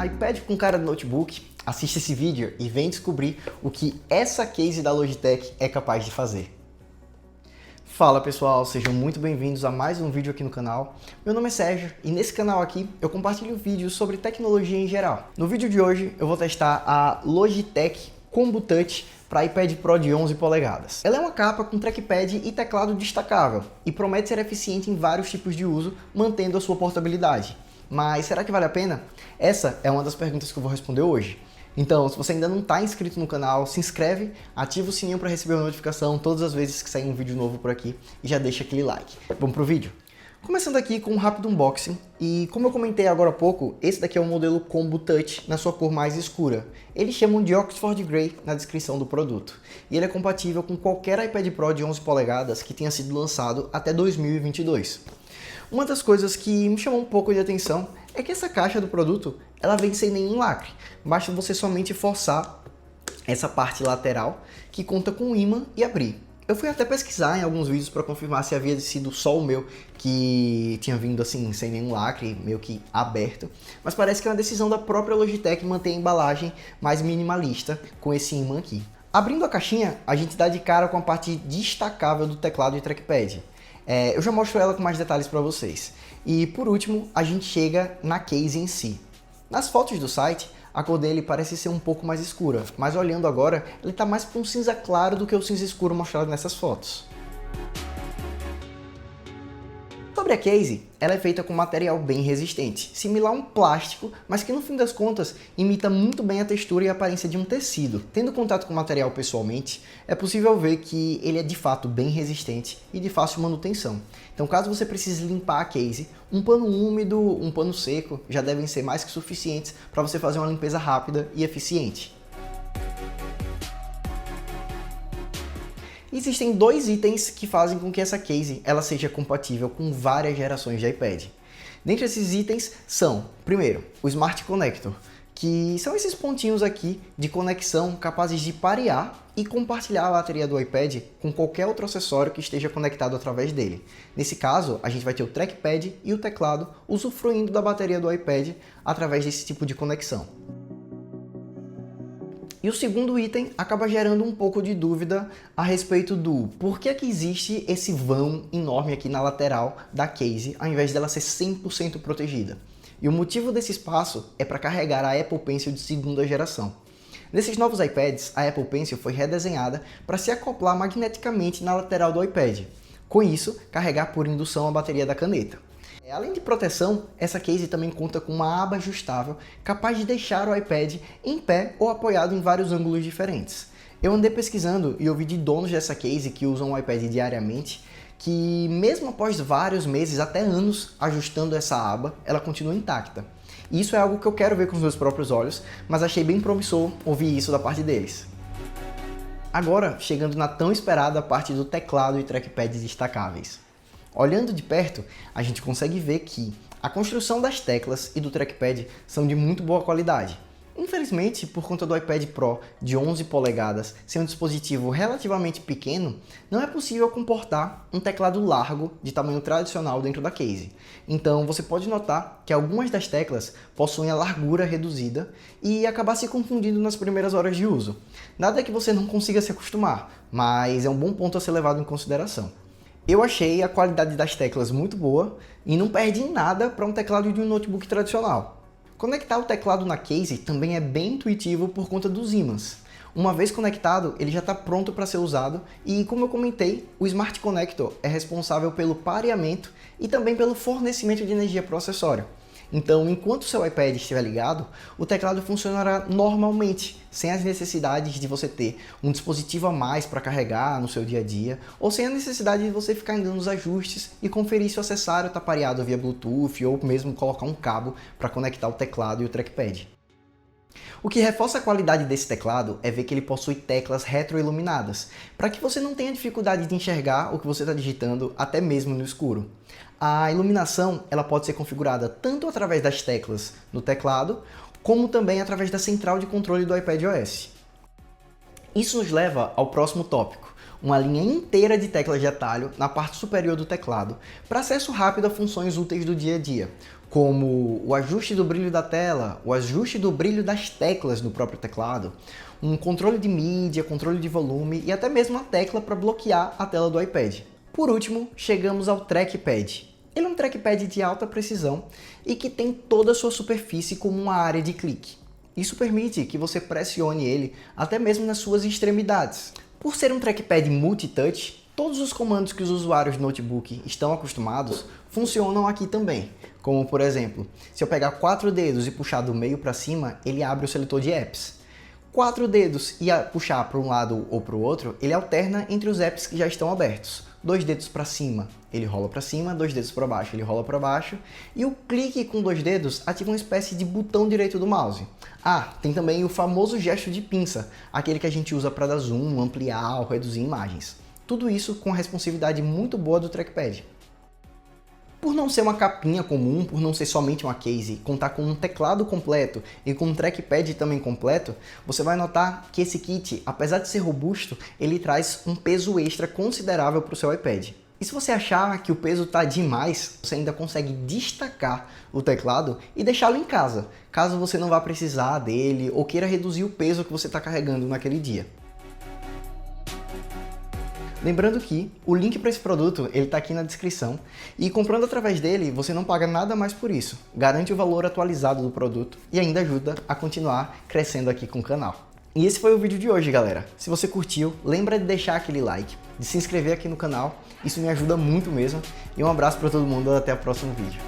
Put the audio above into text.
iPad com cara de notebook? Assista esse vídeo e vem descobrir o que essa case da Logitech é capaz de fazer. Fala pessoal, sejam muito bem-vindos a mais um vídeo aqui no canal. Meu nome é Sérgio e nesse canal aqui eu compartilho vídeos sobre tecnologia em geral. No vídeo de hoje eu vou testar a Logitech Combo Touch para iPad Pro de 11 polegadas. Ela é uma capa com trackpad e teclado destacável e promete ser eficiente em vários tipos de uso, mantendo a sua portabilidade. Mas será que vale a pena? Essa é uma das perguntas que eu vou responder hoje. Então, se você ainda não está inscrito no canal, se inscreve, ativa o sininho para receber a notificação todas as vezes que sair um vídeo novo por aqui e já deixa aquele like. Vamos pro vídeo? Começando aqui com um rápido unboxing, e como eu comentei agora há pouco, esse daqui é o modelo Combo Touch na sua cor mais escura. Eles chamam de Oxford Grey na descrição do produto, e ele é compatível com qualquer iPad Pro de 11 polegadas que tenha sido lançado até 2022. Uma das coisas que me chamou um pouco de atenção é que essa caixa do produto, ela vem sem nenhum lacre. Basta você somente forçar essa parte lateral, que conta com um ímã, e abrir. Eu fui até pesquisar em alguns vídeos para confirmar se havia sido só o meu que tinha vindo assim, sem nenhum lacre, meio que aberto. Mas parece que é uma decisão da própria Logitech manter a embalagem mais minimalista com esse ímã aqui. Abrindo a caixinha, a gente dá de cara com a parte destacável do teclado e trackpad. Eu já mostro ela com mais detalhes para vocês. E por último, a gente chega na case em si. Nas fotos do site, a cor dele parece ser um pouco mais escura, mas olhando agora, ele está mais para um cinza claro do que o cinza escuro mostrado nessas fotos. Sobre a case, ela é feita com material bem resistente, similar a um plástico, mas que no fim das contas imita muito bem a textura e a aparência de um tecido. Tendo contato com o material pessoalmente, é possível ver que ele é de fato bem resistente e de fácil manutenção. Então caso você precise limpar a case, um pano úmido, um pano seco já devem ser mais que suficientes para você fazer uma limpeza rápida e eficiente. Existem dois itens que fazem com que essa case ela seja compatível com várias gerações de iPad. Dentre esses itens são, primeiro, o Smart Connector, que são esses pontinhos aqui de conexão capazes de parear e compartilhar a bateria do iPad com qualquer outro acessório que esteja conectado através dele. Nesse caso, a gente vai ter o trackpad e o teclado usufruindo da bateria do iPad através desse tipo de conexão. E o segundo item acaba gerando um pouco de dúvida a respeito do por que existe esse vão enorme aqui na lateral da case, ao invés dela ser 100% protegida. E o motivo desse espaço é para carregar a Apple Pencil de segunda geração. Nesses novos iPads, a Apple Pencil foi redesenhada para se acoplar magneticamente na lateral do iPad. Com isso, carregar por indução a bateria da caneta. Além de proteção, essa case também conta com uma aba ajustável capaz de deixar o iPad em pé ou apoiado em vários ângulos diferentes. Eu andei pesquisando e ouvi de donos dessa case que usam o iPad diariamente que mesmo após vários meses, até anos, ajustando essa aba, ela continua intacta. E isso é algo que eu quero ver com os meus próprios olhos, mas achei bem promissor ouvir isso da parte deles. Agora, chegando na tão esperada parte do teclado e trackpad destacáveis. Olhando de perto, a gente consegue ver que a construção das teclas e do trackpad são de muito boa qualidade. Infelizmente, por conta do iPad Pro de 11 polegadas ser um dispositivo relativamente pequeno, não é possível comportar um teclado largo de tamanho tradicional dentro da case. Então você pode notar que algumas das teclas possuem a largura reduzida e acabar se confundindo nas primeiras horas de uso. Nada que você não consiga se acostumar, mas é um bom ponto a ser levado em consideração. Eu achei a qualidade das teclas muito boa e não perde em nada para um teclado de um notebook tradicional. Conectar o teclado na case também é bem intuitivo por conta dos ímãs. Uma vez conectado, ele já está pronto para ser usado e, como eu comentei, o Smart Connector é responsável pelo pareamento e também pelo fornecimento de energia para o acessório. Então, enquanto o seu iPad estiver ligado, o teclado funcionará normalmente, sem as necessidades de você ter um dispositivo a mais para carregar no seu dia a dia, ou sem a necessidade de você ficar indo nos ajustes e conferir se o acessório está pareado via Bluetooth ou mesmo colocar um cabo para conectar o teclado e o trackpad. O que reforça a qualidade desse teclado é ver que ele possui teclas retroiluminadas, para que você não tenha dificuldade de enxergar o que você está digitando até mesmo no escuro. A iluminação ela pode ser configurada tanto através das teclas no teclado, como também através da central de controle do iPadOS. Isso nos leva ao próximo tópico, uma linha inteira de teclas de atalho na parte superior do teclado para acesso rápido a funções úteis do dia a dia, como o ajuste do brilho da tela, o ajuste do brilho das teclas no próprio teclado, um controle de mídia, controle de volume e até mesmo uma tecla para bloquear a tela do iPad. Por último, chegamos ao trackpad. Ele é um trackpad de alta precisão e que tem toda a sua superfície como uma área de clique. Isso permite que você pressione ele até mesmo nas suas extremidades. Por ser um trackpad multitouch, todos os comandos que os usuários de notebook estão acostumados funcionam aqui também. Como por exemplo, se eu pegar 4 dedos e puxar do meio para cima, ele abre o seletor de apps. 4 dedos e puxar para um lado ou para o outro, ele alterna entre os apps que já estão abertos. 2 dedos para cima, ele rola para cima, 2 dedos para baixo, ele rola para baixo. E o clique com 2 dedos ativa uma espécie de botão direito do mouse. Ah, tem também o famoso gesto de pinça, aquele que a gente usa para dar zoom, ampliar ou reduzir imagens. Tudo isso com a responsividade muito boa do trackpad. Por não ser uma capinha comum, por não ser somente uma case, contar com um teclado completo e com um trackpad também completo, você vai notar que esse kit, apesar de ser robusto, ele traz um peso extra considerável para o seu iPad. E se você achar que o peso está demais, você ainda consegue destacar o teclado e deixá-lo em casa, caso você não vá precisar dele ou queira reduzir o peso que você está carregando naquele dia. Lembrando que o link para esse produto está aqui na descrição e comprando através dele você não paga nada mais por isso, garante o valor atualizado do produto e ainda ajuda a continuar crescendo aqui com o canal. E esse foi o vídeo de hoje, galera. Se você curtiu, lembra de deixar aquele like, de se inscrever aqui no canal, isso me ajuda muito mesmo. E um abraço para todo mundo, até o próximo vídeo.